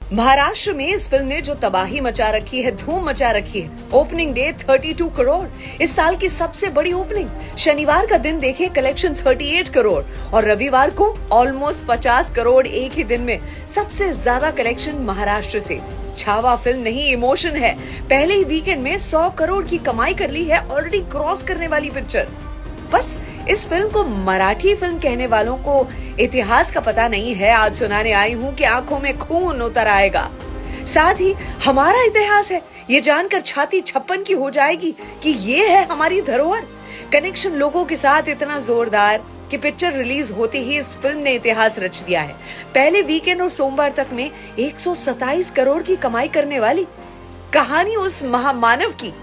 महाराष्ट्र में इस फिल्म ने जो तबाही मचा रखी है, धूम मचा रखी है। ओपनिंग डे 32 करोड़, इस साल की सबसे बड़ी ओपनिंग। शनिवार का दिन देखे कलेक्शन 38 करोड़ और रविवार को ऑलमोस्ट 50 करोड़ एक ही दिन में। सबसे ज्यादा कलेक्शन महाराष्ट्र से। छावा फिल्म नहीं, इमोशन है। पहले ही वीकेंड में 100 करोड़ की कमाई कर ली है, ऑलरेडी क्रॉस करने वाली पिक्चर। बस इस फिल्म को मराठी फिल्म कहने वालों को इतिहास का पता नहीं है। आज सुनाने आई हूँ कि आंखों में खून उतर आएगा। साथ ही हमारा इतिहास है, ये जानकर छाती छप्पन की हो जाएगी कि ये है हमारी धरोहर। कनेक्शन लोगों के साथ इतना जोरदार कि पिक्चर रिलीज होते ही इस फिल्म ने इतिहास रच दिया है। पहले वीकेंड और सोमवार तक में 127 करोड़ की कमाई करने वाली कहानी उस महामानव की,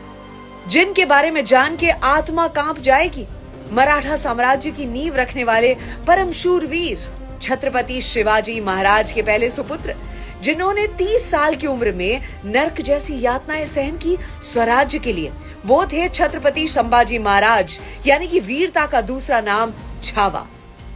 जिनके बारे में जान के आत्मा कांप जाएगी। मराठा साम्राज्य की नींव रखने वाले परम शूरवीर छत्रपति शिवाजी महाराज के पहले सुपुत्र, जिन्होंने 30 साल की उम्र में नर्क जैसी यातनाएं सहन की स्वराज्य के लिए। वो थे छत्रपति संभाजी महाराज, यानी कि वीरता का दूसरा नाम छावा।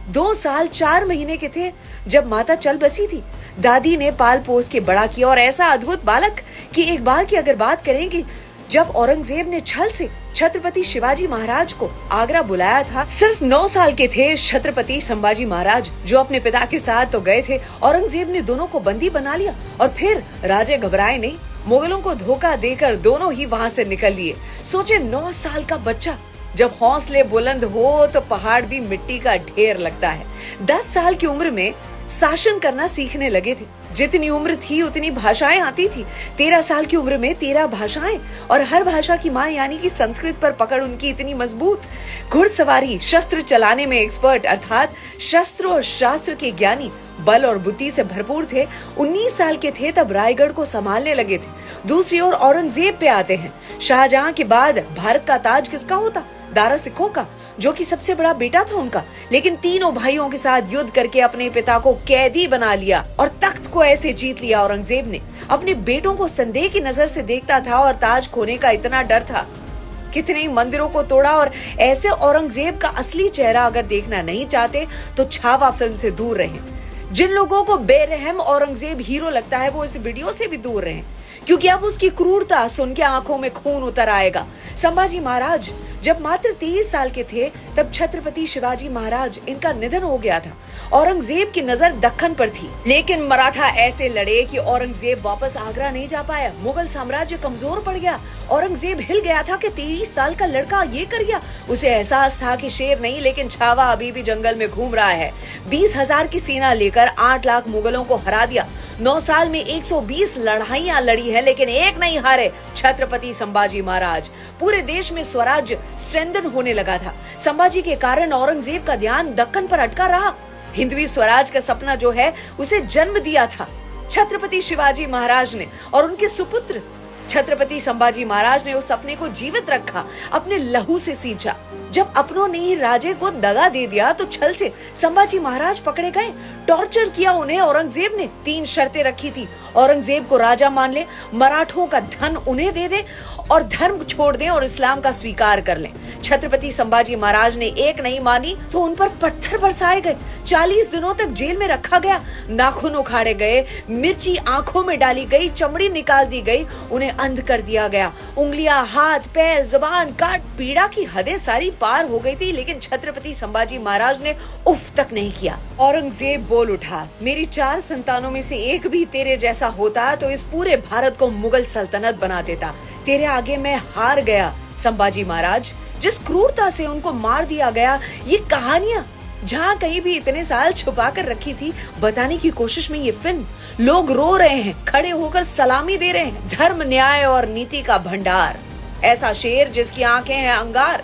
2 साल 4 महीने के थे जब माता चल बसी थी। दादी ने पाल पोस के बड़ा किया और ऐसा अद्भुत बालक कि एक बार की अगर बात करेंगे, जब औरंगजेब ने छल से छत्रपति शिवाजी महाराज को आगरा बुलाया था, सिर्फ 9 साल के थे छत्रपति संभाजी महाराज, जो अपने पिता के साथ तो गए थे। औरंगजेब ने दोनों को बंदी बना लिया और फिर राजे घबराए नहीं, मुगलों को धोखा देकर दोनों ही वहां से निकल लिए। सोचे 9 साल का बच्चा, जब हौसले बुलंद हो तो पहाड़ भी मिट्टी का ढेर लगता है। 10 साल की उम्र में शासन करना सीखने लगे थे। जितनी उम्र थी उतनी भाषाएं आती थी। 13 साल की उम्र में 13 भाषाएं, और हर भाषा की माँ यानी कि संस्कृत पर पकड़ उनकी इतनी मजबूत। घुड़सवारी, शस्त्र चलाने में एक्सपर्ट, अर्थात शस्त्र और शास्त्र के ज्ञानी, बल और बुद्धि से भरपूर थे। 19 साल के थे तब रायगढ़ को संभालने लगे थे। दूसरी ओर औरंगजेब पे आते हैं। शाहजहां के बाद भारत का ताज किसका होता? दारा सिखों का, जो कि सबसे बड़ा बेटा था उनका। लेकिन तीनों भाइयों के साथ युद्ध करके अपने पिता को कैदी बना लिया और तख्त को ऐसे जीत लिया औरंगजेब ने। अपने बेटों को संदेह की नजर से देखता था और ताज खोने का इतना डर था। कितने मंदिरों को तोड़ा। और ऐसे औरंगजेब का असली चेहरा अगर देखना नहीं चाहते तो छावा फिल्म से दूर रहें। जिन लोगों को बेरहम औरंगजेब हीरो लगता है वो इस वीडियो से भी दूर रहें, क्योंकि अब उसकी क्रूरता सुन के आंखों में खून उतर आएगा। संभाजी महाराज जब मात्र 23 साल के थे तब छत्रपति शिवाजी महाराज इनका निधन हो गया था। औरंगजेब की नजर दक्कन पर थी, लेकिन मराठा ऐसे लड़े कि औरंगजेब वापस आगरा नहीं जा पाया। मुगल साम्राज्य कमजोर पड़ गया। औरंगजेब हिल गया था कि 23 साल का लड़का ये कर गया। उसे एहसास था कि शेर नहीं लेकिन छावा अभी भी जंगल में घूम रहा है। 20,000 की सेना लेकर 8 लाख मुगलों को हरा दिया। 9 साल में 120 लड़ाइयां लड़ी है, लेकिन एक नहीं हारे छत्रपति संभाजी महाराज। पूरे देश में स्वराज्य स्ट्रेंथन होने लगा था। संभाजी के कारण औरंगजेब का ध्यान दक्कन पर अटका रहा। हिंदवी स्वराज का सपना जो है उसे जन्म दिया था छत्रपति शिवाजी महाराज ने, और उनके सुपुत्र छत्रपति संभाजी महाराज ने उस सपने को जीवित रखा, अपने लहू से सींचा। जब अपनों ने ही राजे को दगा दे दिया तो छल से संभाजी महाराज पकड़े गए। टॉर्चर किया उन्हें औरंगजेब ने। 3 शर्तें रखी थी। औरंगजेब को राजा मान ले, मराठों का धन उन्हें दे दे और धर्म छोड़ दें और इस्लाम का स्वीकार कर लें। छत्रपति संभाजी महाराज ने एक नहीं मानी तो उन पर पत्थर बरसाए गए। 40 दिनों तक जेल में रखा गया। नाखून उखाड़े गए, मिर्ची आंखों में डाली गई, चमड़ी निकाल दी गई, उन्हें अंध कर दिया गया। उंगलियां, हाथ, पैर, जुबान काट, पीड़ा की हदें सारी पार हो गई थी, लेकिन छत्रपति संभाजी महाराज ने उफ तक नहीं किया। औरंगजेब बोल उठा, मेरी 4 संतानों में से एक भी तेरे जैसा होता तो इस पूरे भारत को मुगल सल्तनत बना देता। तेरे आगे मैं हार गया संभाजी महाराज। जिस क्रूरता से उनको मार दिया गया, ये कहानियां जहाँ कहीं भी इतने साल छुपा कर रखी थी, बताने की कोशिश में ये फिल्म। लोग रो रहे हैं, खड़े होकर सलामी दे रहे हैं। धर्म, न्याय और नीति का भंडार। ऐसा शेर जिसकी आंखें हैं अंगार,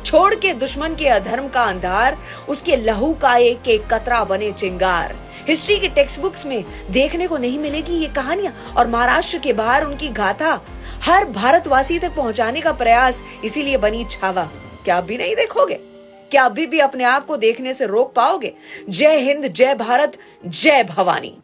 छोड़ के दुश्मन के अधर्म का अंधार, उसके लहू का एक एक कतरा बने चिंगार। हिस्ट्री के टेक्स्ट बुक्स में देखने को नहीं मिलेगी ये कहानियां, और महाराष्ट्र के बाहर उनकी गाथा हर भारतवासी तक पहुंचाने का प्रयास, इसीलिए बनी छावा। क्या अभी नहीं देखोगे? क्या अभी भी अपने आप को देखने से रोक पाओगे? जय हिंद, जय भारत, जय भवानी।